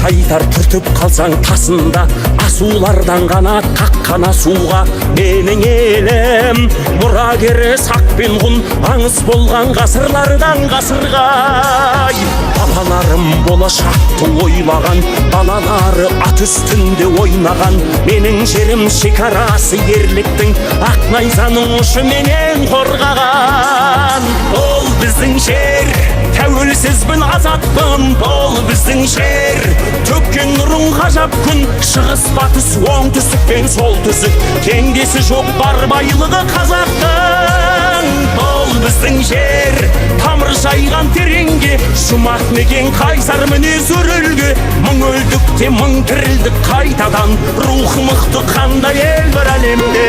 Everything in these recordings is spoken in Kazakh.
Айтар түртіп қалсаң тасында, асулардан қанат қаққан асуға. Менің елім мұрагері сақ пен ғұн, аңыз болған ғасырлардан ғасырға. Балаларым болашақты ойлаған, балалары ат үстінде ойнаған. Менің жерім шекарасы ерліктің, ақ найзаның ұшыменен қорғаған. Ол біздің жер, тәуелсізбін, азатпын, бұл біздің жер. Төккен нұрың ғажап күн, шығыс батыс оңтүстік пен солтүстік, теңдесі жоқ бар байлығы қазақтың. Бұл біздің жер, тамыр жайған тереңге, жұмақ мекен қайсар мінез өрілге. Мың өлдік те мың тірілдік қайтадан, рух мықты қандай ел бар әлемде.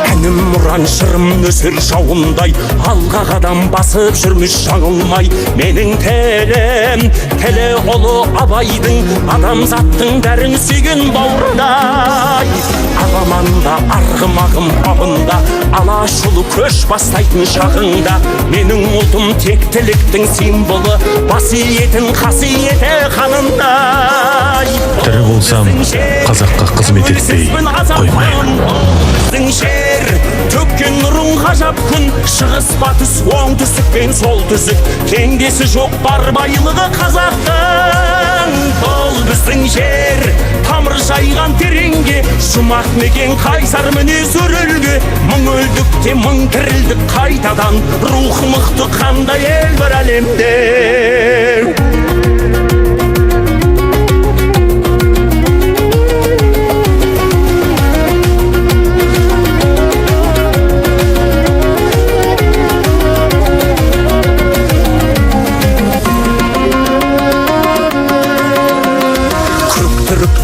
Әнім мұран шырым нөсер жауындай, алға қадам басып жүрміш жаңылмай. Менің тілім, тілі ұлы абайдың, адамзаттың дәрін сүйген бауырдай. Аламанда, арғымағым бабында, алашұлы көш бастайтын шағында. Менің ұлтым тектіліктің символы, басиетін қасиеті қанындай. Тірі болсам, қазаққа қызмет етпей қоймаймын. Біздің жер, төккен нұрың ғажап күн, шығыс батыс оңтүстік пен солтүстік, теңдесі жоқ бар байлығы қазақтың. Бұл біздің жер, тамыр жайған тереңге, жұмақ мекен қайсар мінез өрілге. Мың өлдік те мың тірілдік қайтадан, рух мықты қандай ел бар әлемде.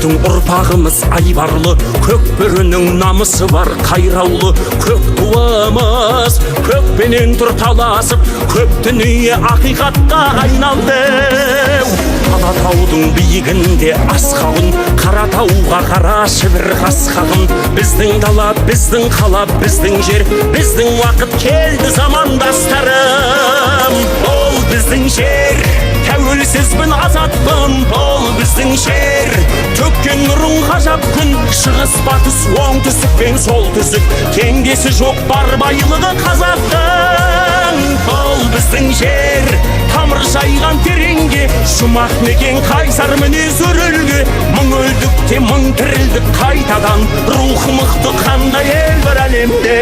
Ұрпағымыз айбарлы, көк бөрінің намысы бар қайраулы. Көк туымыз көкпенен тұр таласып, көп дүние ақиқатқа айналды. Алатаудың биігінде асқауын, Қаратауға қарашы бір қасқағын. Біздің дала, біздің қала, біздің жер, біздің уақыт келді замандастарым. Ол біздің жер, тәуелсізбін, азатпын, бұл біздің жер. Төккен нұрың ғажап күн, шығыс батыс оңтүстік пен солтүстік, теңдесі жоқ бар байлығы қазақтың. Бұл біздің жер, тамыр жайған тереңге, жұмақ мекен қайсар мінез өрілге. Мың өлдік те мың тірілдік қайтадан, рух мықты қандай ел бар әлемде.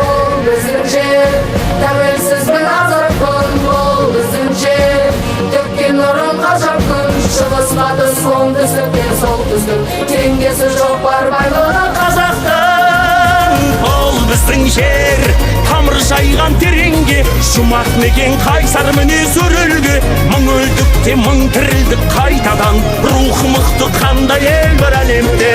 Бұл біздің жер, тәуелсізбін, азатпын, бұл біздің жер. Төккен нұрың ғажап күн, шығыс батыс оңтүстік пен солтүстік, теңдесі жоқ бар байлығы қазақтың. Бұл біздің жер, тамыр жайған тереңге, жұмақ мекен қайсар мінез өрілге. Мың өлдік те мың тірілдік қайтадан, рух мықты қандай ел бар әлемде.